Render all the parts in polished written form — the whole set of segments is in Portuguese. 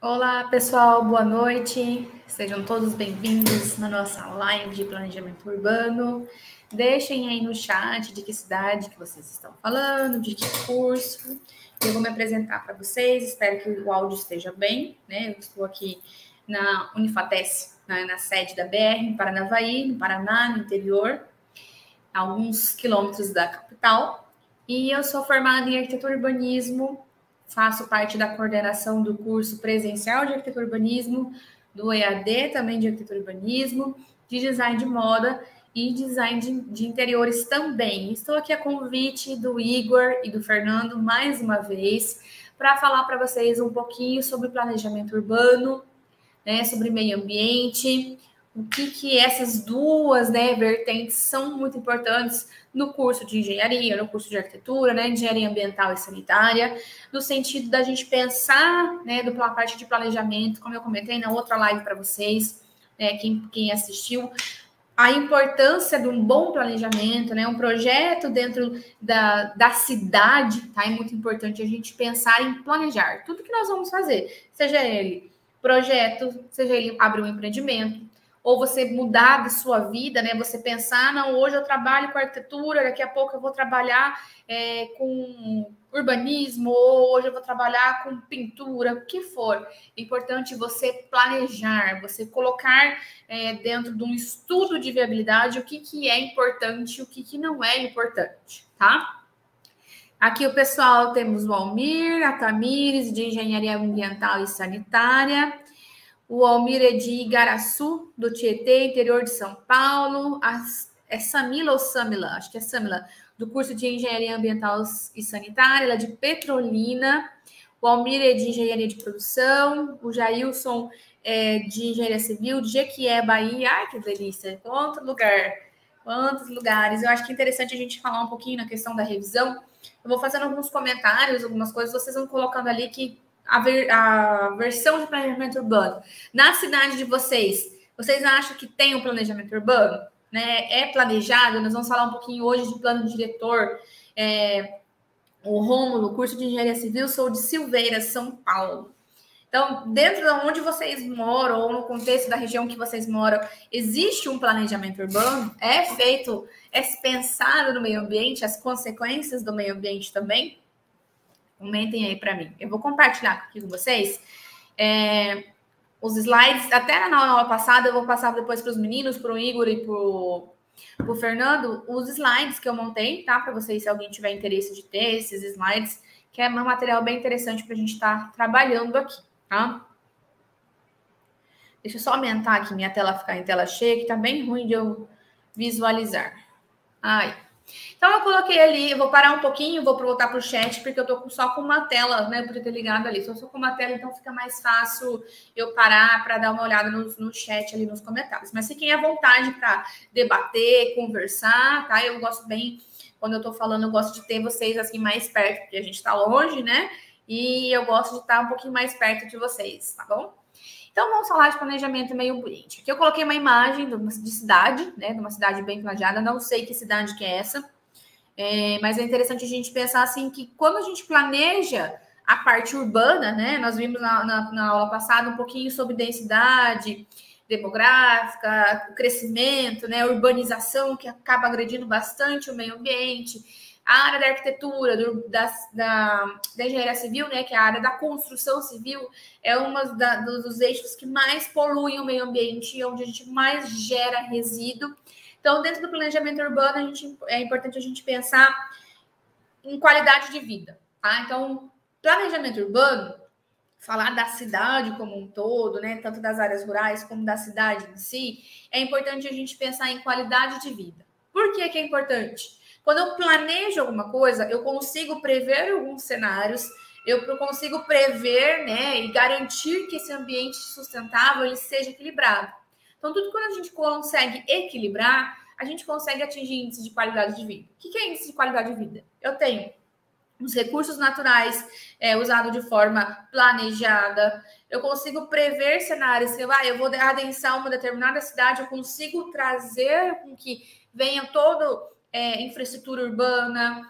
Olá, pessoal, boa noite. Sejam todos bem-vindos na nossa live de planejamento urbano. Deixem aí no chat de que cidade que vocês estão falando, de que curso. Eu vou me apresentar para vocês, espero que o áudio esteja bem, né? Eu estou aqui na Unifates, na sede da BR, em Paranavaí, no Paraná, no interior, a alguns quilômetros da capital. E eu sou formada em arquitetura e urbanismo. Faço parte da coordenação do curso presencial de arquitetura e urbanismo, do EAD também de arquitetura e urbanismo, de design de moda e design de interiores também. Estou aqui a convite do Igor e do Fernando mais uma vez para falar para vocês um pouquinho sobre planejamento urbano, né, sobre meio ambiente, o que essas duas, né, vertentes são muito importantes no curso de engenharia, no curso de arquitetura, né, engenharia ambiental e sanitária, no sentido da gente pensar, né, pela parte de planejamento, como eu comentei na outra live para vocês, né, quem assistiu, a importância de um bom planejamento, né, um projeto dentro da cidade, tá? É muito importante a gente pensar em planejar tudo que nós vamos fazer, seja ele projeto, seja ele abrir um empreendimento, ou você mudar de sua vida, né? Você pensar, não, hoje eu trabalho com arquitetura, daqui a pouco eu vou trabalhar com urbanismo, ou hoje eu vou trabalhar com pintura, o que for. É importante você planejar, você colocar dentro de um estudo de viabilidade o que é importante e o que não é importante, tá? Aqui o pessoal, temos o Almir, a Tamires, de Engenharia Ambiental e Sanitária. O Almir é de Igaraçu, do Tietê, interior de São Paulo. É Samila ou Samila? Acho que é Samila, do curso de Engenharia Ambiental e Sanitária. Ela é de Petrolina. O Almir é de Engenharia de Produção. O Jailson é de Engenharia Civil, de Jequié, Bahia. Ai, que delícia! Quanto lugar! Quantos lugares! Eu acho que é interessante a gente falar um pouquinho na questão da revisão. Eu vou fazendo alguns comentários, algumas coisas, vocês vão colocando ali que a versão de planejamento urbano na cidade de vocês acham que tem um planejamento urbano? Né? É planejado? Nós vamos falar um pouquinho hoje de plano diretor. O Rômulo, curso de Engenharia Civil, sou de Silveira, São Paulo. Então, dentro de onde vocês moram, ou no contexto da região que vocês moram, existe um planejamento urbano? É pensado no meio ambiente, as consequências do meio ambiente também? Comentem aí para mim. Eu vou compartilhar aqui com vocês os slides. Até na aula passada, eu vou passar depois para os meninos, para o Igor e para o Fernando, os slides que eu montei, tá? Para vocês, se alguém tiver interesse de ter esses slides, que é um material bem interessante para a gente estar trabalhando aqui, tá? Deixa eu só aumentar aqui minha tela, ficar em tela cheia, que tá bem ruim de eu visualizar. Aí. Então, eu coloquei ali, eu vou parar um pouquinho, vou voltar para o chat, porque eu tô só com uma tela, né, por ter ligado ali. Só com uma tela, então fica mais fácil eu parar para dar uma olhada no chat ali, nos comentários. Mas fiquem à vontade para debater, conversar, tá? Eu gosto bem, quando eu tô falando, eu gosto de ter vocês assim mais perto, porque a gente tá longe, né? E eu gosto de estar um pouquinho mais perto de vocês, tá bom? Então, vamos falar de planejamento meio ambiente. Aqui eu coloquei uma imagem de cidade, né? De uma cidade bem planejada. Não sei que cidade que é essa, mas é interessante a gente pensar assim que quando a gente planeja a parte urbana, né? Nós vimos na aula passada um pouquinho sobre densidade demográfica, o crescimento, né? A urbanização que acaba agredindo bastante o meio ambiente. A área da arquitetura, da engenharia civil, né, que é a área da construção civil, é uma dos eixos que mais poluem o meio ambiente, onde a gente mais gera resíduo. Então, dentro do planejamento urbano, é importante a gente pensar em qualidade de vida, tá? Então, planejamento urbano, falar da cidade como um todo, né, tanto das áreas rurais como da cidade em si, é importante a gente pensar em qualidade de vida. Por que é importante? Quando eu planejo alguma coisa, eu consigo prever alguns cenários, eu consigo prever, né, e garantir que esse ambiente sustentável ele seja equilibrado. Então, tudo quando a gente consegue equilibrar, a gente consegue atingir índice de qualidade de vida. O que é índice de qualidade de vida? Eu tenho os recursos naturais usados de forma planejada, eu consigo prever cenários, se eu vou adensar uma determinada cidade, eu consigo trazer com que venha toda infraestrutura urbana,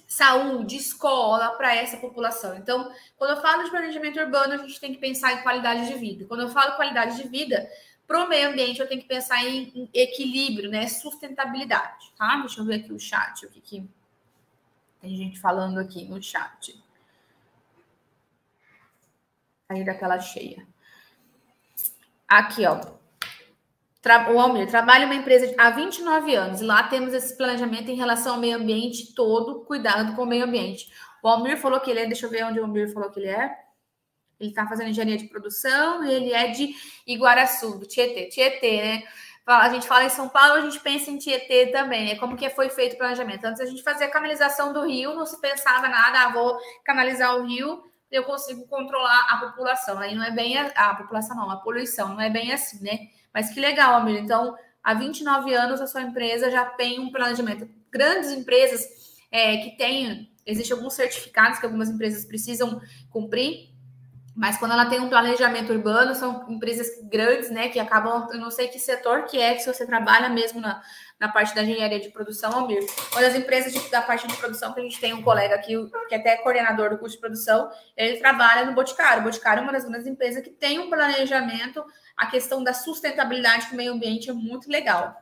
saúde, escola para essa população. Então, quando eu falo de planejamento urbano, a gente tem que pensar em qualidade de vida. Quando eu falo qualidade de vida, para o meio ambiente, eu tenho que pensar em equilíbrio, né? Sustentabilidade, tá? Deixa eu ver aqui o chat, o que tem gente falando aqui no chat. Aí daquela cheia. Aqui, ó. O Almir trabalha em uma empresa há 29 anos. E lá temos esse planejamento em relação ao meio ambiente todo, cuidado com o meio ambiente. O Almir falou que ele é... Deixa eu ver onde o Almir falou que ele é. Ele está fazendo engenharia de produção e ele é de Iguaraçu, do Tietê. Tietê, né? A gente fala em São Paulo, a gente pensa em Tietê também, né? Como que foi feito o planejamento? Antes a gente fazia a canalização do rio, não se pensava nada, vou canalizar o rio, eu consigo controlar a população. Aí não é bem a população, não, a poluição, não é bem assim, né? Mas que legal, Amir. Então, há 29 anos a sua empresa já tem um planejamento. Grandes empresas que têm, existem alguns certificados que algumas empresas precisam cumprir, mas quando ela tem um planejamento urbano, são empresas grandes, né, que acabam, eu não sei que setor que é, que se você trabalha mesmo na parte da engenharia de produção, Almir. Uma das empresas da parte de produção, que a gente tem um colega aqui, que é até coordenador do curso de produção, ele trabalha no Boticário. O Boticário é uma das grandes empresas que tem um planejamento, a questão da sustentabilidade do meio ambiente é muito legal.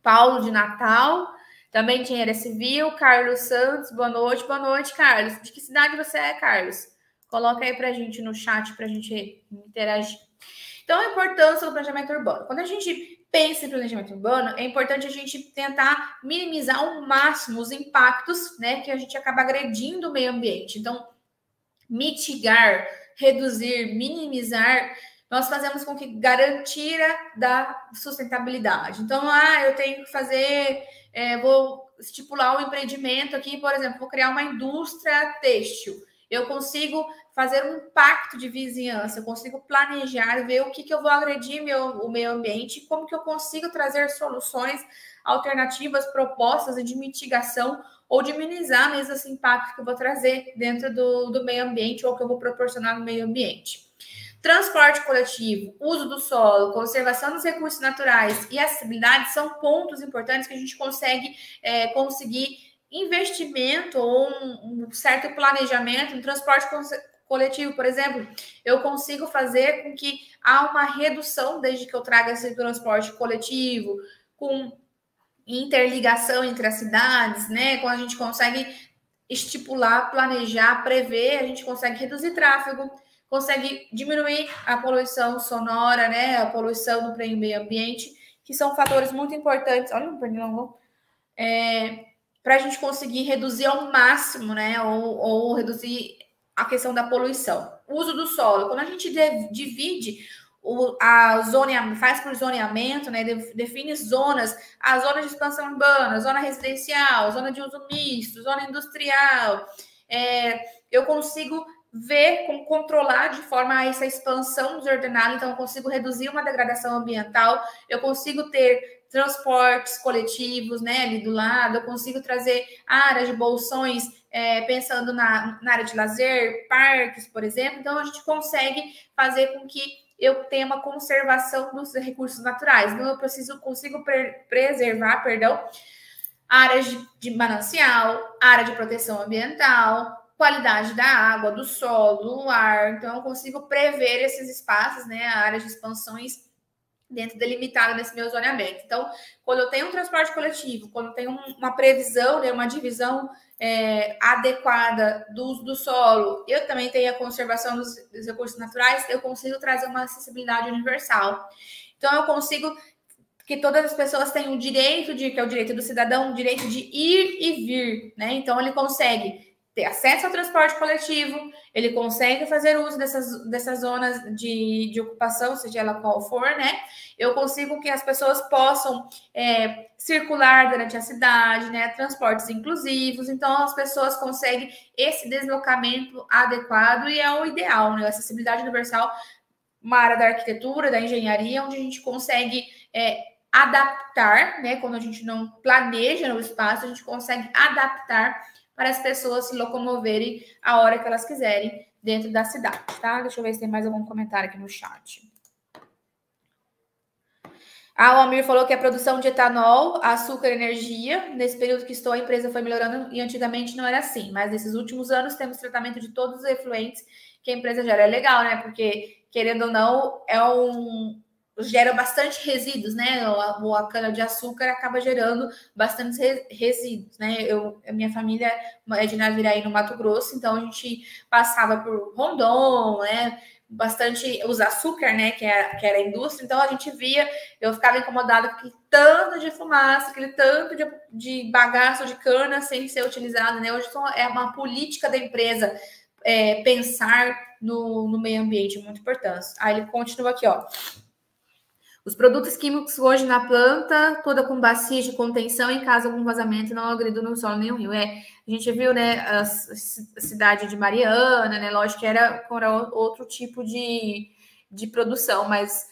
Paulo de Natal, também engenharia civil, Carlos Santos, boa noite, Carlos. De que cidade você é, Carlos? Coloca aí para a gente no chat, para a gente interagir. Então, a importância do planejamento urbano. Quando a gente pensa em planejamento urbano, é importante a gente tentar minimizar ao máximo os impactos, né, que a gente acaba agredindo o meio ambiente. Então, mitigar, reduzir, minimizar, nós fazemos com que garantir da sustentabilidade. Então, eu tenho que fazer, vou estipular um empreendimento aqui, por exemplo, vou criar uma indústria têxtil. Eu consigo fazer um impacto de vizinhança, eu consigo planejar, ver o que eu vou agredir o meio ambiente, como que eu consigo trazer soluções alternativas, propostas de mitigação ou de minimizar mesmo esse impacto que eu vou trazer dentro do meio ambiente ou que eu vou proporcionar no meio ambiente. Transporte coletivo, uso do solo, conservação dos recursos naturais e acessibilidade são pontos importantes que a gente consegue conseguir investimento ou um certo planejamento no transporte coletivo, por exemplo, eu consigo fazer com que há uma redução desde que eu traga esse transporte coletivo, com interligação entre as cidades, né? Quando a gente consegue estipular, planejar, prever, a gente consegue reduzir tráfego, consegue diminuir a poluição sonora, né? A poluição no meio ambiente, que são fatores muito importantes. Olha, não perdi não. Para a gente conseguir reduzir ao máximo, né? Ou reduzir a questão da poluição. O uso do solo. Quando a gente divide a zona, faz por zoneamento, né? Define zonas, a zona de expansão urbana, zona residencial, zona de uso misto, zona industrial. Eu consigo ver, como controlar de forma a essa expansão desordenada, então eu consigo reduzir uma degradação ambiental, eu consigo ter transportes coletivos, né, ali do lado, eu consigo trazer áreas de bolsões, pensando na área de lazer, parques, por exemplo, então a gente consegue fazer com que eu tenha uma conservação dos recursos naturais, então eu consigo preservar, áreas de manancial, área de proteção ambiental, qualidade da água, do solo, do ar, então eu consigo prever esses espaços, né, áreas de expansões dentro delimitado nesse meu zoneamento. Então, quando eu tenho um transporte coletivo, quando eu tenho uma previsão, né, uma divisão adequada do uso do solo, eu também tenho a conservação dos recursos naturais, eu consigo trazer uma acessibilidade universal. Então, eu consigo que todas as pessoas tenham o direito que é o direito do cidadão, o direito de ir e vir, né? Então, ele consegue ter acesso ao transporte coletivo, ele consegue fazer uso dessas zonas de ocupação, seja ela qual for, né? Eu consigo que as pessoas possam circular durante a cidade, né? Transportes inclusivos, então as pessoas conseguem esse deslocamento adequado e é o ideal, né? A acessibilidade universal, uma área da arquitetura, da engenharia, onde a gente consegue adaptar, né? Quando a gente não planeja no espaço, a gente consegue adaptar para as pessoas se locomoverem a hora que elas quiserem dentro da cidade, tá? Deixa eu ver se tem mais algum comentário aqui no chat. O Amir falou que a produção de etanol, açúcar e energia, nesse período que estou, a empresa foi melhorando e antigamente não era assim, mas nesses últimos anos temos tratamento de todos os efluentes que a empresa gera. É legal, né? Porque, querendo ou não, gera bastante resíduos, né? A cana-de-açúcar acaba gerando bastante resíduos, né? A minha família é de Naviraí, no Mato Grosso, então a gente passava por Rondon, né? Bastante os açúcar, né? Que era a indústria, então a gente via, eu ficava incomodada com aquele tanto de fumaça, aquele tanto de bagaço de cana sem ser utilizado, né? Hoje é uma política da empresa pensar no meio ambiente, muito importante. Aí ele continua aqui, ó. Os produtos químicos hoje na planta, toda com bacias de contenção, em caso de algum vazamento, não agridam no solo nem o rio. A gente viu, né, a cidade de Mariana, né, lógico que era outro tipo de produção, mas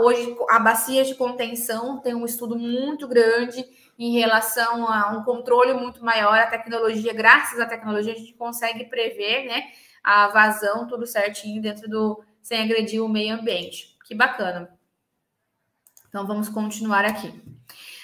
hoje a bacia de contenção tem um estudo muito grande em relação a um controle muito maior, a tecnologia, graças à tecnologia, a gente consegue prever, né, a vazão, tudo certinho sem agredir o meio ambiente. Que bacana. Então, vamos continuar aqui.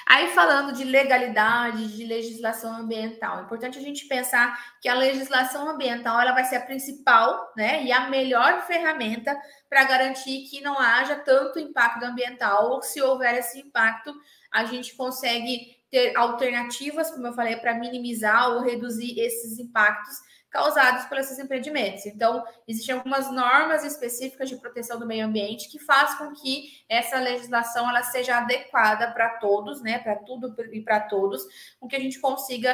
Aí, falando de legalidade, de legislação ambiental, é importante a gente pensar que a legislação ambiental ela vai ser a principal, né, e a melhor ferramenta para garantir que não haja tanto impacto ambiental, ou se houver esse impacto, a gente consegue ter alternativas, como eu falei, para minimizar ou reduzir esses impactos causados por esses empreendimentos. Então, existem algumas normas específicas de proteção do meio ambiente que fazem com que essa legislação ela seja adequada para todos, né, para tudo e para todos, com que a gente consiga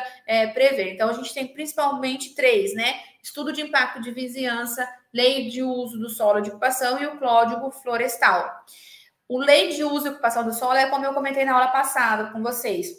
prever. Então, a gente tem principalmente 3, né? Estudo de impacto de vizinhança, lei de uso do solo de ocupação e o Código Florestal. O lei de uso e ocupação do solo é como eu comentei na aula passada com vocês.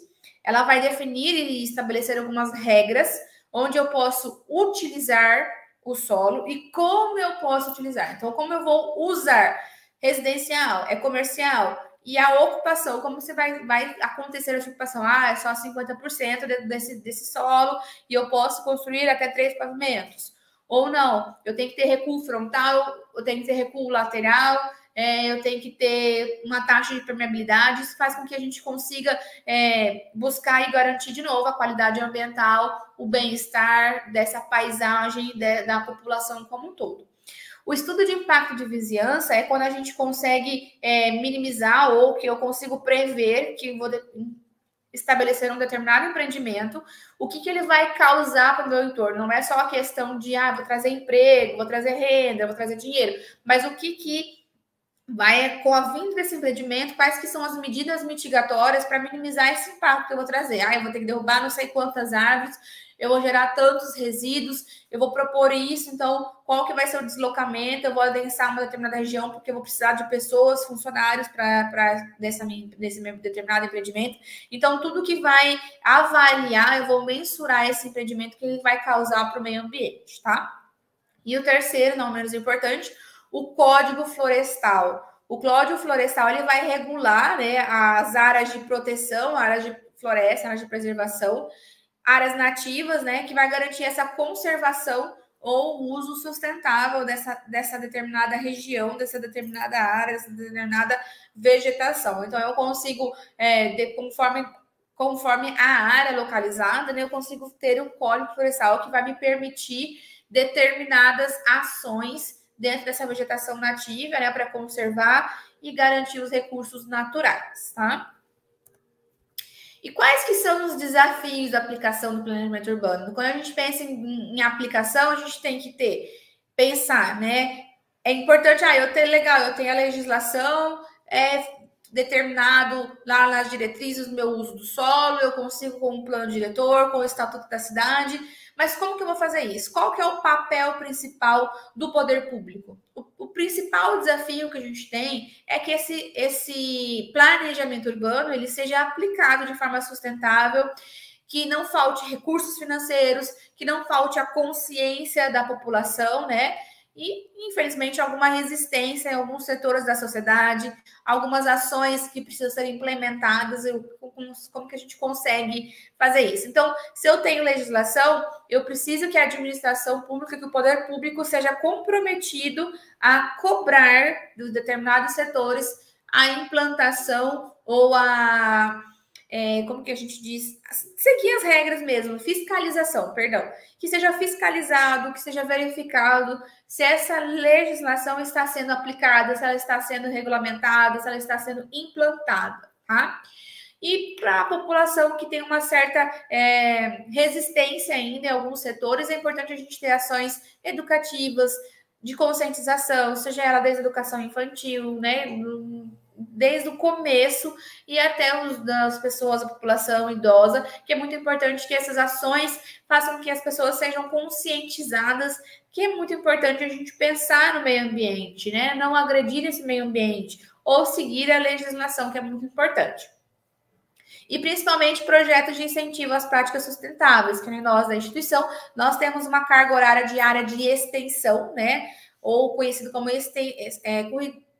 Ela vai definir e estabelecer algumas regras onde eu posso utilizar o solo e como eu posso utilizar. Então, como eu vou usar residencial, comercial, e a ocupação, como você vai acontecer essa ocupação? É só 50% desse solo e eu posso construir até 3 pavimentos. Ou não, eu tenho que ter recuo frontal, eu tenho que ter recuo lateral, eu tenho que ter uma taxa de permeabilidade. Isso faz com que a gente consiga buscar e garantir de novo a qualidade ambiental, o bem-estar dessa paisagem da população como um todo. O estudo de impacto de vizinhança é quando a gente consegue minimizar ou que eu consigo prever que vou estabelecer um determinado empreendimento, o que ele vai causar para o meu entorno. Não é só a questão de vou trazer emprego, vou trazer renda, vou trazer dinheiro, mas o que vai, com a vinda desse empreendimento, quais que são as medidas mitigatórias para minimizar esse impacto que eu vou trazer. Eu vou ter que derrubar não sei quantas árvores, eu vou gerar tantos resíduos, eu vou propor isso, então qual que vai ser o deslocamento, eu vou adensar uma determinada região, porque eu vou precisar de pessoas, funcionários nesse meu determinado empreendimento. Então, tudo que vai avaliar, eu vou mensurar esse empreendimento que ele vai causar para o meio ambiente, tá? E o terceiro, não menos importante, o Código Florestal. O Código Florestal ele vai regular, né, as áreas de proteção, áreas de floresta, áreas de preservação, áreas nativas, né, que vai garantir essa conservação ou uso sustentável dessa determinada região, dessa determinada área, dessa determinada vegetação. Então, eu consigo, conforme a área localizada, né, eu consigo ter um Código Florestal que vai me permitir determinadas ações dentro dessa vegetação nativa, né, para conservar e garantir os recursos naturais, tá? E quais que são os desafios da aplicação do planejamento urbano? Quando a gente pensa em aplicação, a gente tem que pensar, né? É importante, eu tenho a legislação, determinado lá nas diretrizes do meu uso do solo, eu consigo com um plano diretor, com o estatuto da cidade, mas como que eu vou fazer isso? Qual que é o papel principal do poder público? O principal desafio que a gente tem é que esse planejamento urbano ele seja aplicado de forma sustentável, que não falte recursos financeiros, que não falte a consciência da população, né? E, infelizmente, alguma resistência em alguns setores da sociedade, algumas ações que precisam ser implementadas, como que a gente consegue fazer isso? Então, se eu tenho legislação, eu preciso que a administração pública, que o poder público seja comprometido a cobrar dos determinados setores a implantação ou como que a gente diz? Seguir as regras mesmo, fiscalização, perdão. Que seja fiscalizado, que seja verificado se essa legislação está sendo aplicada, se ela está sendo regulamentada, se ela está sendo implantada, tá? E para a população que tem uma certa resistência ainda em alguns setores, é importante a gente ter ações educativas, de conscientização, seja ela desde a educação infantil, né? Desde o começo e até as pessoas, a população idosa, que é muito importante que essas ações façam que as pessoas sejam conscientizadas, que é muito importante a gente pensar no meio ambiente, né? Não agredir esse meio ambiente ou seguir a legislação, que é muito importante. E principalmente projetos de incentivo às práticas sustentáveis, que nós da instituição, nós temos uma carga horária diária de extensão, né? Ou conhecido como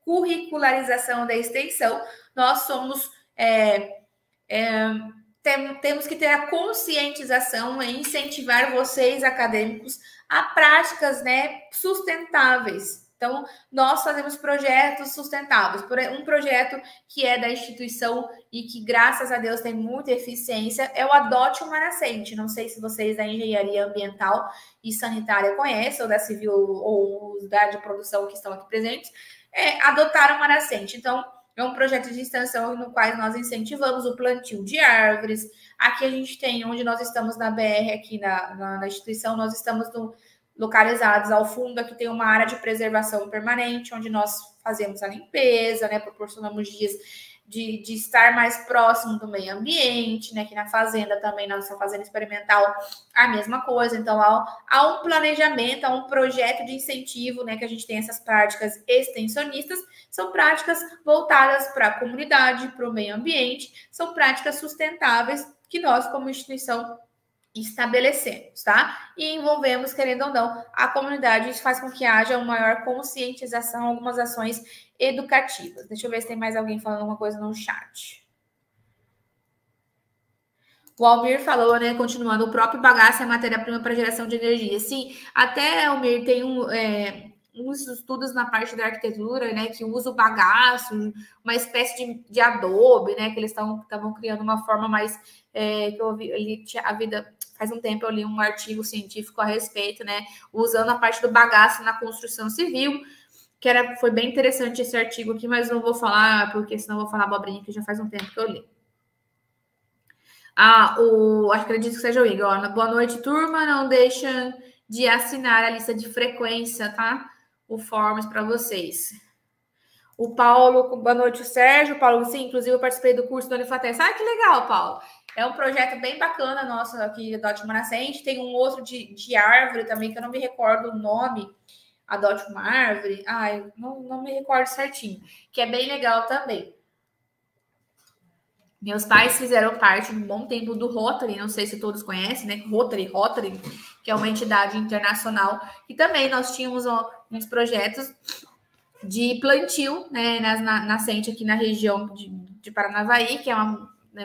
curricularização da extensão. Nós somos temos que ter a conscientização e incentivar vocês, acadêmicos, a práticas, né, sustentáveis. Então, nós fazemos projetos sustentáveis. Um projeto que é da instituição e que, graças a Deus, tem muita eficiência é o Adote uma Nascente. Não sei se vocês da engenharia ambiental e sanitária conhecem, ou da civil ou da de produção que estão aqui presentes, adotaram uma nascente. Então, é um projeto de extensão no qual nós incentivamos o plantio de árvores. Aqui a gente tem, onde nós estamos na BR, aqui na instituição, nós estamos localizados ao fundo, aqui tem uma área de preservação permanente, onde nós fazemos a limpeza, né? Proporcionamos dias de estar mais próximo do meio ambiente, né? Aqui na fazenda também, na nossa fazenda experimental, a mesma coisa. Então, há um planejamento, há um projeto de incentivo, né? Que a gente tem essas práticas extensionistas, são práticas voltadas para a comunidade, para o meio ambiente, são práticas sustentáveis que nós, como instituição, estabelecemos, tá? E envolvemos, querendo ou não, a comunidade. Isso faz com que haja uma maior conscientização, algumas ações educativas. Deixa eu ver se tem mais alguém falando alguma coisa no chat. O Almir falou, né, continuando, o próprio bagaço é matéria-prima para geração de energia. Sim, até, Almir, tem uns estudos na parte da arquitetura, né, que usa o bagaço, uma espécie de adobe, né, que eles estavam criando uma forma mais, que eu vi, faz um tempo eu li um artigo científico a respeito, né, usando a parte do bagaço na construção civil, foi bem interessante esse artigo aqui, mas não vou falar, porque senão eu vou falar abobrinha, que já faz um tempo que eu li. Acredito que seja o Igor. Boa noite, turma. Não deixem de assinar a lista de frequência, tá? O Forms para vocês. O Paulo, boa noite, o Sérgio. Paulo, sim, inclusive eu participei do curso do Unifates. Ah, que legal, Paulo. É um projeto bem bacana nosso aqui do Adote uma Nascente. Tem um outro de árvore também, que eu não me recordo o nome. Adote uma árvore. Eu não me recordo certinho. Que é bem legal também. Meus pais fizeram parte um bom tempo do Rotary, não sei se todos conhecem, né? Rotary, que é uma entidade internacional. E também nós tínhamos uns projetos de plantio, né, nascente aqui na região de Paranavaí, que é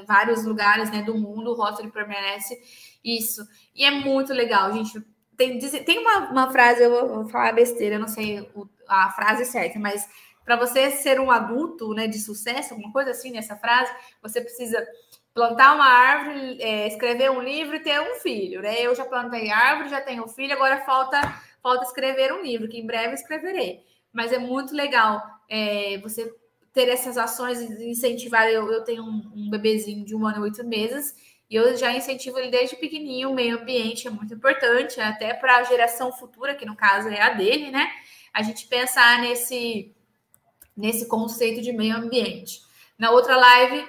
vários lugares, né, do mundo, o Rotary permanece isso. E é muito legal, gente. Tem uma frase, eu vou falar besteira, eu não sei a frase certa, mas para você ser um adulto, né, de sucesso, alguma coisa assim nessa frase, você precisa plantar uma árvore, escrever um livro e ter um filho, né? Eu já plantei árvore, já tenho filho, agora falta escrever um livro, que em breve escreverei. Mas é muito legal você ter essas ações e incentivar. Eu tenho um bebezinho de 1 ano e 8 meses e eu já incentivo ele desde pequenininho. O meio ambiente é muito importante, até para a geração futura, que no caso é a dele, né? A gente pensar nesse conceito de meio ambiente. Na outra live,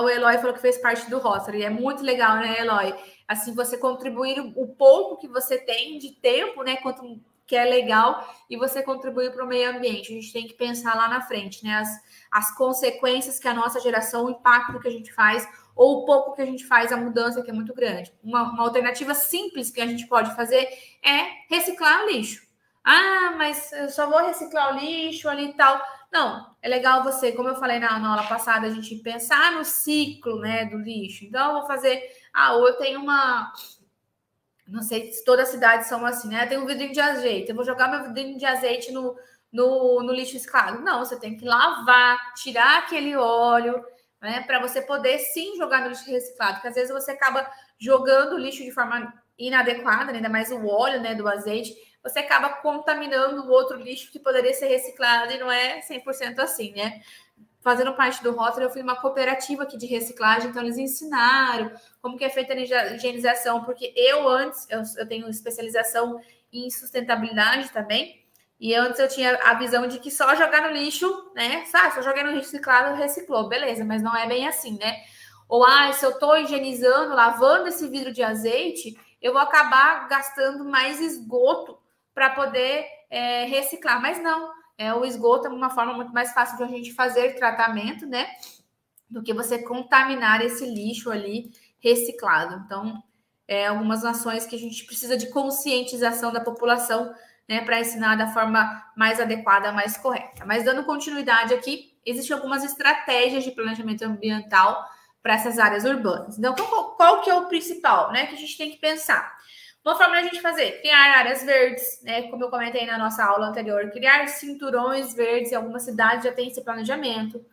o Eloy falou que fez parte do Rotary. É muito legal, né, Eloy? Assim, você contribuir o pouco que você tem de tempo, né? Quanto que é legal, e você contribuir para o meio ambiente. A gente tem que pensar lá na frente, né? As consequências que a nossa geração, o impacto que a gente faz, ou o pouco que a gente faz, a mudança que é muito grande. Uma alternativa simples que a gente pode fazer é reciclar o lixo. Ah, mas eu só vou reciclar o lixo ali e tal. Não, é legal você, como eu falei na aula passada, a gente pensar no ciclo, né, do lixo. Então, eu vou fazer... ou eu tenho uma... Não sei se todas as cidades são assim, né? Eu tenho um vidrinho de azeite. Eu vou jogar meu vidrinho de azeite no lixo reciclado. Não, você tem que lavar, tirar aquele óleo, né? Para você poder, sim, jogar no lixo reciclado. Porque às vezes você acaba jogando o lixo de forma inadequada, né? Ainda mais o óleo, né, do azeite. Você acaba contaminando o outro lixo que poderia ser reciclado e não é 100% assim, né? Fazendo parte do Rotary, eu fui numa cooperativa aqui de reciclagem, então eles ensinaram como que é feita a higienização, porque eu tenho especialização em sustentabilidade também, e antes eu tinha a visão de que só jogar no lixo, né? Só joguei no reciclado, reciclou, beleza, mas não é bem assim, né? Ou, se eu estou higienizando, lavando esse vidro de azeite, eu vou acabar gastando mais esgoto para poder reciclar, mas não. O esgoto é uma forma muito mais fácil de a gente fazer tratamento, né? Do que você contaminar esse lixo ali reciclado. Então, algumas ações que a gente precisa de conscientização da população, né? Para ensinar da forma mais adequada, mais correta. Mas dando continuidade aqui, existem algumas estratégias de planejamento ambiental para essas áreas urbanas. Então, qual que é o principal, né? Que a gente tem que pensar? Uma forma da gente fazer, criar áreas verdes, né? Como eu comentei na nossa aula anterior, criar cinturões verdes em algumas cidades já tem esse planejamento.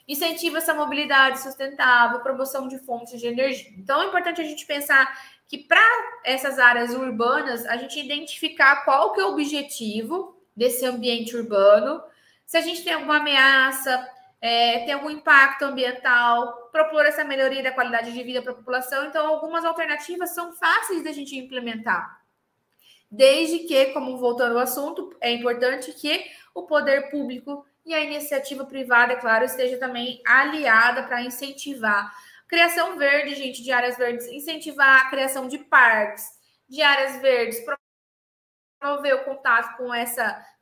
Incentiva essa mobilidade sustentável, promoção de fontes de energia. Então, é importante a gente pensar que para essas áreas urbanas, a gente identificar qual que é o objetivo desse ambiente urbano, se a gente tem alguma ameaça, tem algum impacto ambiental, propor essa melhoria da qualidade de vida para a população. Então, algumas alternativas são fáceis da gente implementar. Desde que, como voltando ao assunto, é importante que o poder público e a iniciativa privada, é claro, esteja também aliada para incentivar. Criação verde, gente, de áreas verdes, incentivar a criação de parques, de áreas verdes, promover o contato com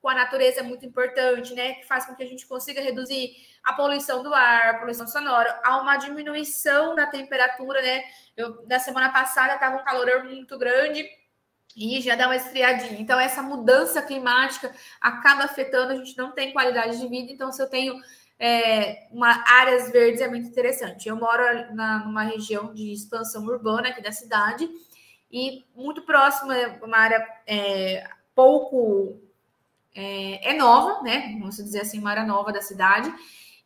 a natureza é muito importante, né? Que faz com que a gente consiga reduzir a poluição do ar, a poluição sonora, há uma diminuição da temperatura, né? Na semana passada estava um calor muito grande e já dá uma esfriadinha. Então, essa mudança climática acaba afetando, a gente não tem qualidade de vida. Então, se eu tenho áreas verdes, é muito interessante. Eu moro numa região de expansão urbana aqui da cidade, e muito próxima, uma área pouco... é nova, né? Vamos dizer assim, uma área nova da cidade.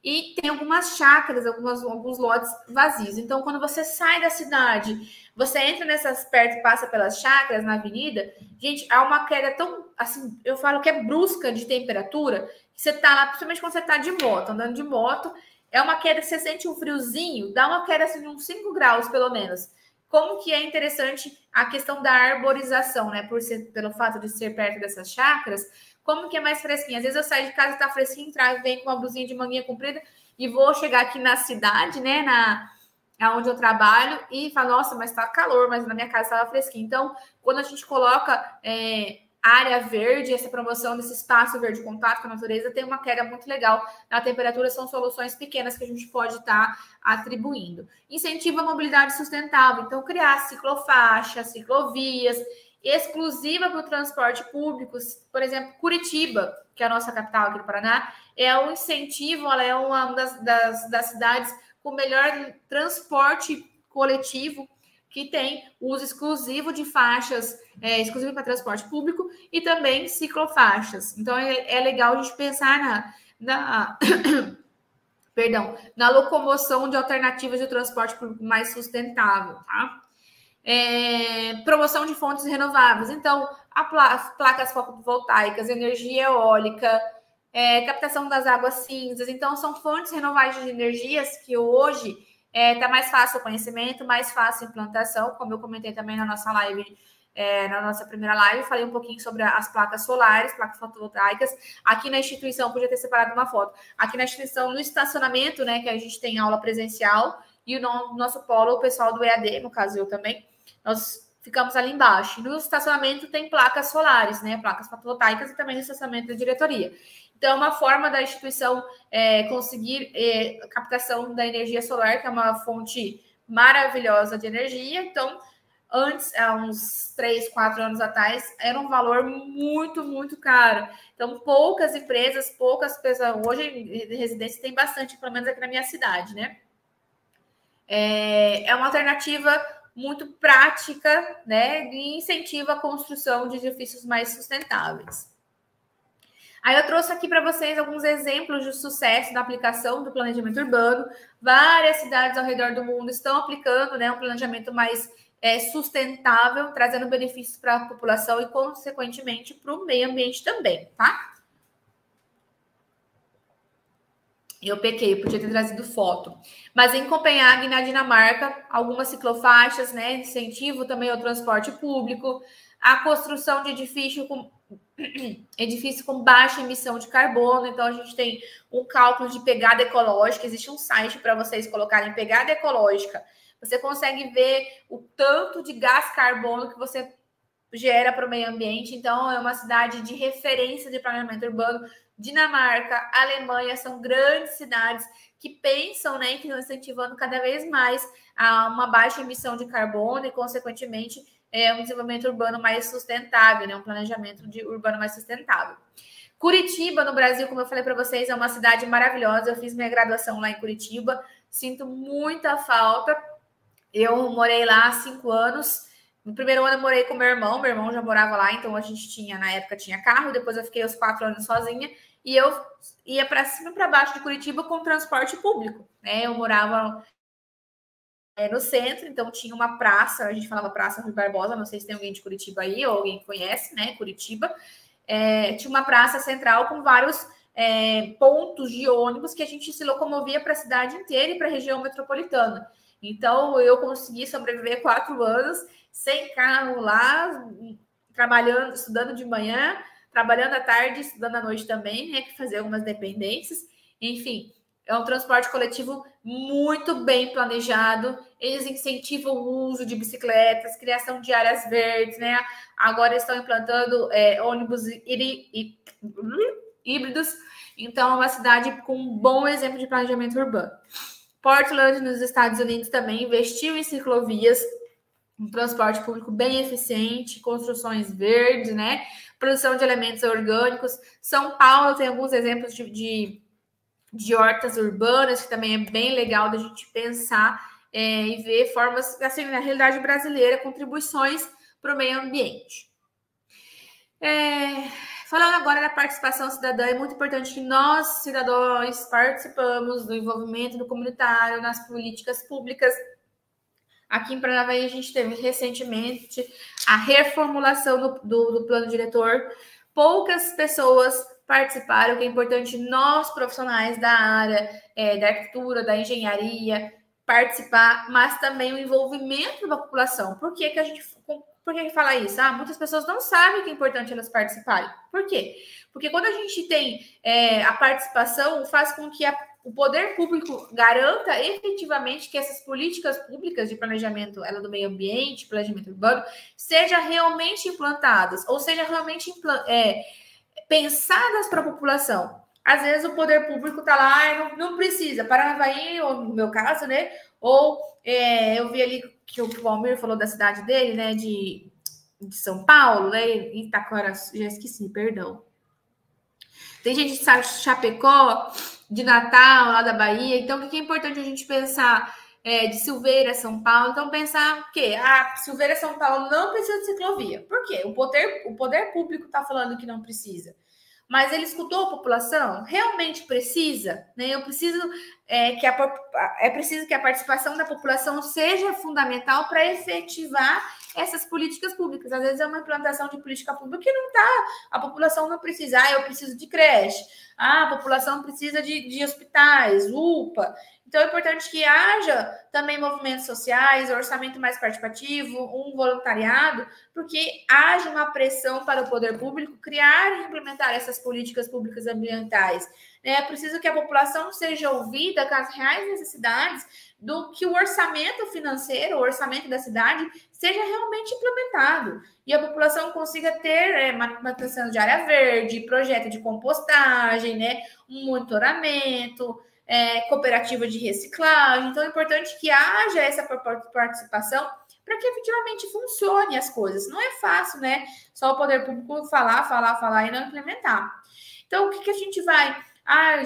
E tem algumas chácaras, alguns lotes vazios. Então, quando você sai da cidade, você entra nessas perto, passa pelas chácaras na avenida, gente, há uma queda tão, assim, eu falo que é brusca de temperatura, que você tá lá, principalmente quando você tá de moto, andando de moto, é uma queda que você sente um friozinho, dá uma queda assim de uns 5 graus, pelo menos. Como que é interessante a questão da arborização, né? Pelo fato de ser perto dessas chácaras, como que é mais fresquinho? Às vezes eu saio de casa, tá fresquinho, venho com uma blusinha de manguinha comprida e vou chegar aqui na cidade, né, onde eu trabalho, e falo, nossa, mas tá calor, mas na minha casa estava fresquinho. Então, quando a gente coloca área verde, essa promoção desse espaço verde, contato com a natureza, tem uma queda muito legal na temperatura, são soluções pequenas que a gente pode estar atribuindo. Incentiva a mobilidade sustentável, então criar ciclofaixas, ciclovias, exclusiva para o transporte público. Por exemplo, Curitiba, que é a nossa capital aqui do Paraná, é um incentivo, ela é uma das cidades com melhor transporte coletivo, que tem uso exclusivo de faixas, exclusivo para transporte público, e também ciclofaixas. Então, é legal a gente pensar na locomoção de alternativas de transporte público mais sustentável, tá? Promoção de fontes renováveis. Então, as placas fotovoltaicas, energia eólica, captação das águas cinzas. Então, são fontes renováveis de energias que hoje está mais fácil o conhecimento, mais fácil a implantação, como eu comentei também na nossa live, na nossa primeira live, falei um pouquinho sobre as placas solares, placas fotovoltaicas. Aqui na instituição, podia ter separado uma foto, aqui na instituição, no estacionamento, né, que a gente tem aula presencial, e o nosso polo, o pessoal do EAD, no caso eu também, nós ficamos ali embaixo. No estacionamento tem placas solares, né, placas fotovoltaicas, e também no estacionamento da diretoria. Então, é uma forma da instituição conseguir a captação da energia solar, que é uma fonte maravilhosa de energia. Então, antes, há uns 3, 4 anos atrás, era um valor muito, muito caro. Então, poucas empresas, poucas pessoas... Hoje, em residência, tem bastante, pelo menos aqui na minha cidade, né? É uma alternativa muito prática, né? E incentiva a construção de edifícios mais sustentáveis. Aí eu trouxe aqui para vocês alguns exemplos de sucesso da aplicação do planejamento urbano. Várias cidades ao redor do mundo estão aplicando, né, um planejamento mais sustentável, trazendo benefícios para a população e, consequentemente, para o meio ambiente também, tá? Eu pequei, eu podia ter trazido foto. Mas em Copenhague, na Dinamarca, algumas ciclofaixas, né, incentivo também ao transporte público, a construção de edifício com baixa emissão de carbono. Então, a gente tem um cálculo de pegada ecológica. Existe um site para vocês colocarem pegada ecológica. Você consegue ver o tanto de gás carbono que você gera para o meio ambiente. Então, é uma cidade de referência de planejamento urbano. Dinamarca, Alemanha, são grandes cidades que pensam, né, que estão incentivando cada vez mais a uma baixa emissão de carbono e, consequentemente, um desenvolvimento urbano mais sustentável, né, um planejamento urbano mais sustentável. Curitiba, no Brasil, como eu falei para vocês, é uma cidade maravilhosa. Eu fiz minha graduação lá em Curitiba, sinto muita falta. Eu morei lá há 5 anos. No primeiro ano eu morei com meu irmão já morava lá, então a gente tinha, na época, tinha carro. Depois eu fiquei os 4 anos sozinha e eu ia para cima e para baixo de Curitiba com transporte público, né? Eu morava no centro, então tinha uma praça, a gente falava Praça Rui Barbosa, não sei se tem alguém de Curitiba aí ou alguém que conhece, né? Curitiba. Tinha uma praça central com vários pontos de ônibus que a gente se locomovia para a cidade inteira e para a região metropolitana. Então, eu consegui sobreviver 4 anos sem carro lá, trabalhando, estudando de manhã, trabalhando à tarde, estudando à noite também, né, que fazer algumas dependências. Enfim, é um transporte coletivo muito bem planejado. Eles incentivam o uso de bicicletas, criação de áreas verdes, né? Agora estão implantando ônibus híbridos. Então, é uma cidade com um bom exemplo de planejamento urbano. Portland, nos Estados Unidos, também investiu em ciclovias, um transporte público bem eficiente, construções verdes, né? Produção de elementos orgânicos. São Paulo tem alguns exemplos de hortas urbanas, que também é bem legal da gente pensar e ver formas, assim, na realidade brasileira, contribuições para o meio ambiente. Falando agora da participação cidadã, é muito importante que nós, cidadãos, participamos do envolvimento do comunitário nas políticas públicas. Aqui em Paranavaí, a gente teve recentemente a reformulação do plano diretor. Poucas pessoas participaram, que é importante nós, profissionais da área da arquitetura, da engenharia, participar, mas também o envolvimento da população. Por que fala isso? Muitas pessoas não sabem que é importante elas participarem. Por quê? Porque quando a gente tem a participação, faz com que o poder público garanta efetivamente que essas políticas públicas de planejamento do meio ambiente, planejamento urbano, sejam realmente implantadas, ou seja, realmente pensadas para a população. Às vezes o poder público está lá e não precisa. Paranavaí, ou no meu caso, né? Ou eu vi ali que o Valmir falou da cidade dele, né? De São Paulo, né? Itaquara, já esqueci, perdão. Tem gente de Chapecó, de Natal, lá da Bahia. Então, o que é importante a gente pensar de Silveira, São Paulo? Então, pensar o quê? Silveira, São Paulo não precisa de ciclovia. Por quê? O poder público está falando que não precisa. Mas ele escutou a população? Realmente precisa? Né? Eu preciso preciso que a participação da população seja fundamental para efetivar essas políticas públicas. Às vezes é uma implantação de política pública que não tá, a população não precisa, eu preciso de creche, a população precisa de hospitais, UPA. Então é importante que haja também movimentos sociais, orçamento mais participativo, um voluntariado, porque haja uma pressão para o poder público criar e implementar essas políticas públicas ambientais. É preciso que a população seja ouvida com as reais necessidades do que o orçamento financeiro, o orçamento da cidade, seja realmente implementado. E a população consiga ter manutenção de área verde, projeto de compostagem, né, um monitoramento, cooperativa de reciclagem. Então, é importante que haja essa participação para que efetivamente funcione as coisas. Não é fácil, né? Só o poder público falar e não implementar. Então, o que a gente vai...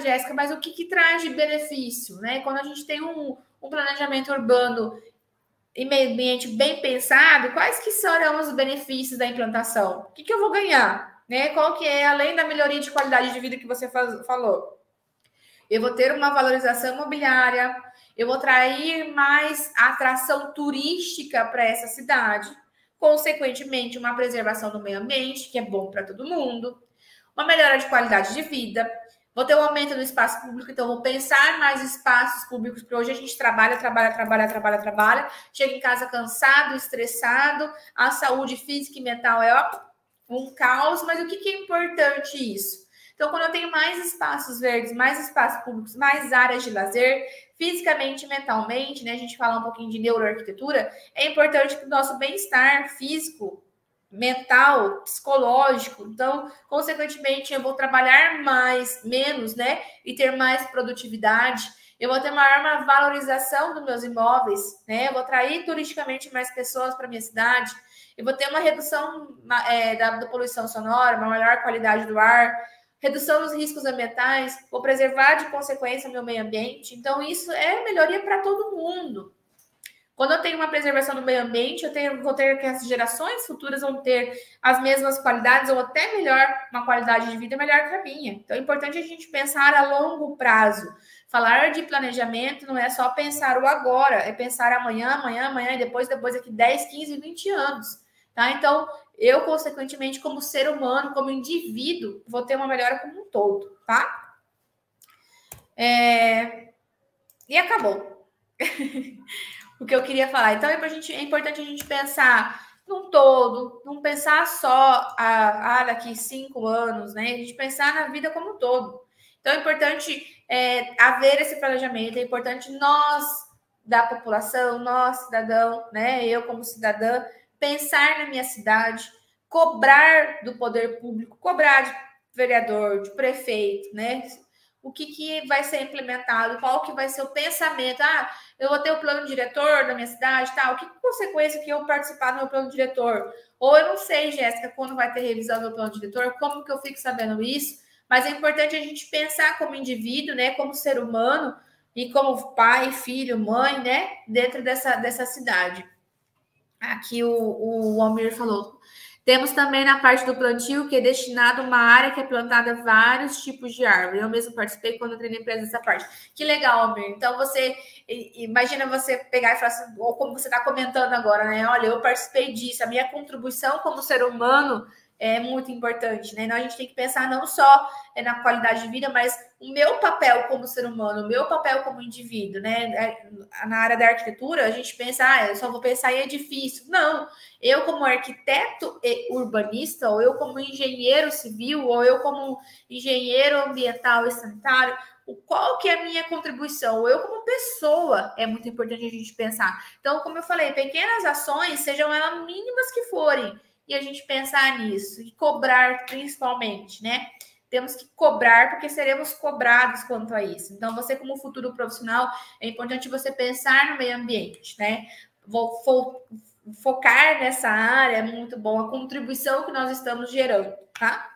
Jéssica, mas o que traz de benefício, né? Quando a gente tem um planejamento urbano e meio ambiente bem pensado, quais que serão os benefícios da implantação? O que eu vou ganhar? Né? Qual que é, além da melhoria de qualidade de vida que você falou? Eu vou ter uma valorização imobiliária, eu vou atrair mais atração turística para essa cidade, consequentemente, uma preservação do meio ambiente, que é bom para todo mundo, uma melhora de qualidade de vida, vou ter um aumento do espaço público, então vou pensar mais espaços públicos, porque hoje a gente trabalha, chega em casa cansado, estressado, a saúde física e mental é um caos, mas o que é importante isso? Então, quando eu tenho mais espaços verdes, mais espaços públicos, mais áreas de lazer, fisicamente e mentalmente, né? A gente fala um pouquinho de neuroarquitetura, é importante para o nosso bem-estar físico, mental, psicológico. Então, consequentemente, eu vou trabalhar menos, né? E ter mais produtividade. Eu vou ter uma valorização dos meus imóveis, né? Eu vou atrair turisticamente mais pessoas para minha cidade. Eu vou ter uma redução da poluição sonora, uma maior qualidade do ar, redução dos riscos ambientais, vou preservar de consequência o meu meio ambiente. Então, isso é melhoria para todo mundo. Quando eu tenho uma preservação do meio ambiente, vou ter que as gerações futuras vão ter as mesmas qualidades ou até melhor, uma qualidade de vida melhor que a minha. Então, é importante a gente pensar a longo prazo. Falar de planejamento não é só pensar o agora, é pensar amanhã e depois daqui 10, 15, 20 anos. Tá? Então, eu, consequentemente, como ser humano, como indivíduo, vou ter uma melhora como um todo, tá? E acabou. O que eu queria falar. Então, é importante a gente pensar num todo, não pensar só daqui 5 anos, né? A gente pensar na vida como um todo. Então, é importante haver esse planejamento, é importante nós, da população, nós, cidadão, né? Eu, como cidadã, pensar na minha cidade, cobrar do poder público, cobrar de vereador, de prefeito, né? O que vai ser implementado, qual que vai ser o pensamento. Eu vou ter o plano diretor da minha cidade, tal. Que consequência que eu participar do meu plano diretor? Ou eu não sei, Jéssica, quando vai ter revisão do meu plano diretor, como que eu fico sabendo isso? Mas é importante a gente pensar como indivíduo, né? Como ser humano e como pai, filho, mãe, né? Dentro dessa cidade. Aqui o Almir falou. Temos também na parte do plantio, que é destinado uma área que é plantada vários tipos de árvore. Eu mesmo participei quando entrei na empresa dessa parte. Que legal, Almir. Então, imagina você pegar e falar assim, ou como você está comentando agora, né? Olha, eu participei disso, a minha contribuição como ser humano é muito importante, né? Então, a gente tem que pensar não só na qualidade de vida, mas o meu papel como ser humano, o meu papel como indivíduo, né? Na área da arquitetura, a gente pensa, eu só vou pensar em edifício. Não, eu como arquiteto e urbanista, ou eu como engenheiro civil, ou eu como engenheiro ambiental e sanitário, qual que é a minha contribuição? Ou eu como pessoa, é muito importante a gente pensar. Então, como eu falei, pequenas ações, sejam elas mínimas que forem, e a gente pensar nisso, e cobrar principalmente, né? Temos que cobrar, porque seremos cobrados quanto a isso. Então, você como futuro profissional, é importante você pensar no meio ambiente, né? Vou focar nessa área, é muito bom a contribuição que nós estamos gerando, tá?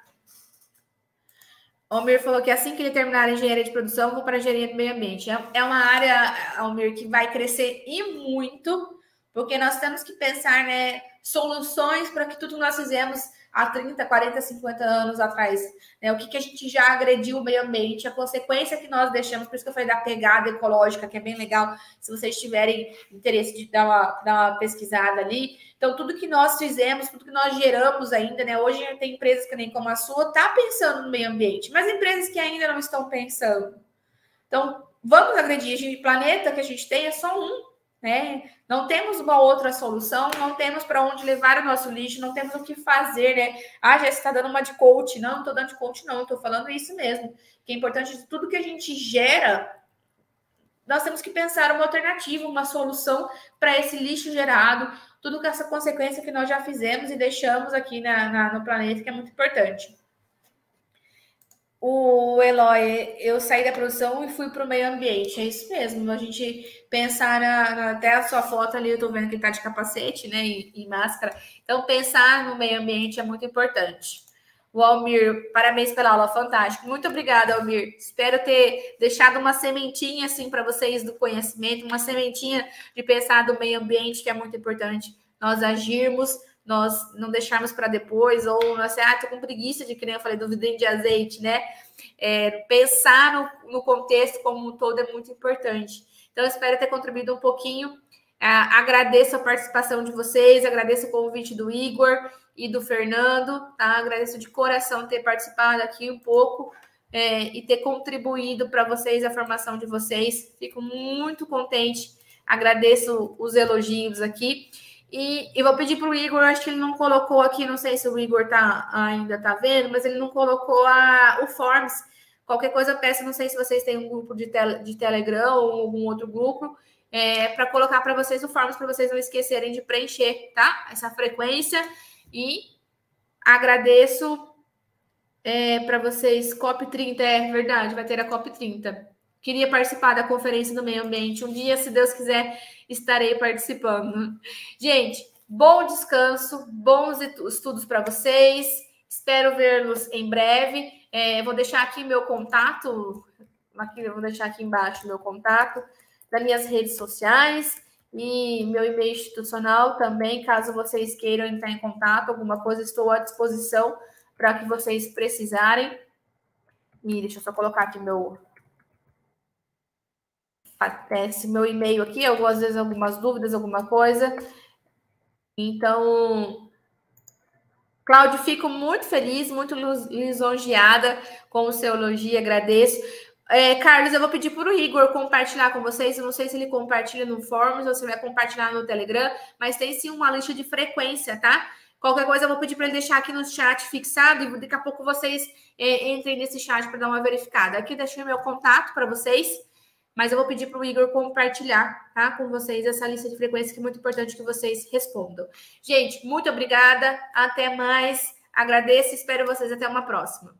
O Almir falou que assim que ele terminar a engenharia de produção, vou para a engenharia do meio ambiente. É uma área, Almir, que vai crescer e muito, porque nós temos que pensar, né, soluções para que tudo que nós fizemos há 30, 40, 50 anos atrás, né? O que a gente já agrediu o meio ambiente, a consequência que nós deixamos, por isso que eu falei da pegada ecológica, que é bem legal, se vocês tiverem interesse de dar uma pesquisada ali. Então, tudo que nós fizemos, tudo que nós geramos ainda, né? Hoje tem empresas que nem como a sua, tá pensando no meio ambiente, mas empresas que ainda não estão pensando. Então, vamos agredir. O planeta que a gente tem é só um, né? Não temos uma outra solução, não temos para onde levar o nosso lixo, não temos o que fazer, né? Ah, já está dando uma de coach. Não estou dando de coach, não. Estou falando isso mesmo. Que é importante de tudo que a gente gera, nós temos que pensar uma alternativa, uma solução para esse lixo gerado, tudo com essa consequência que nós já fizemos e deixamos aqui no planeta, que é muito importante. O Eloy, eu saí da produção e fui para o meio ambiente. É isso mesmo. A gente pensar até a sua foto ali, eu estou vendo que está de capacete, né? E máscara. Então, pensar no meio ambiente é muito importante. O Almir, parabéns pela aula, fantástico. Muito obrigada, Almir. Espero ter deixado uma sementinha assim para vocês do conhecimento, uma sementinha de pensar do meio ambiente, que é muito importante nós agirmos, nós não deixarmos para depois, ou nós, tô com preguiça de, que nem eu falei, do vidrinho de azeite, né? Pensar no contexto como um todo é muito importante. Então, eu espero ter contribuído um pouquinho. Agradeço a participação de vocês, agradeço o convite do Igor e do Fernando, tá? Agradeço de coração ter participado aqui um pouco e ter contribuído para vocês, a formação de vocês. Fico muito contente, agradeço os elogios aqui. E vou pedir para o Igor, acho que ele não colocou aqui, não sei se o Igor ainda está vendo, mas ele não colocou o Forms. Qualquer coisa eu peço, não sei se vocês têm um grupo de Telegram ou algum outro grupo, para colocar para vocês o Forms, para vocês não esquecerem de preencher, tá? Essa frequência. E agradeço para vocês. COP30, é verdade, vai ter a COP30. Queria participar da Conferência do Meio Ambiente. Um dia, se Deus quiser, estarei participando. Gente, bom descanso, bons estudos para vocês. Espero vê-los em breve. Vou deixar aqui meu contato. Eu vou deixar aqui embaixo meu contato das minhas redes sociais e meu e-mail institucional também, caso vocês queiram entrar em contato, alguma coisa, estou à disposição para que vocês precisarem. E deixa eu só colocar aqui meu e-mail aqui, às vezes algumas dúvidas, alguma coisa. Então, Cláudio, fico muito feliz, muito lisonjeada com o seu elogio, agradeço. Carlos, eu vou pedir para o Igor compartilhar com vocês. Eu não sei se ele compartilha no Forms ou se vai compartilhar no Telegram, mas tem sim uma lista de frequência, tá? Qualquer coisa eu vou pedir para ele deixar aqui no chat fixado e daqui a pouco vocês entrem nesse chat para dar uma verificada. Aqui deixei meu contato para vocês, mas eu vou pedir para o Igor compartilhar, tá, com vocês essa lista de frequência, que é muito importante que vocês respondam. Gente, muito obrigada, até mais, agradeço e espero vocês até uma próxima.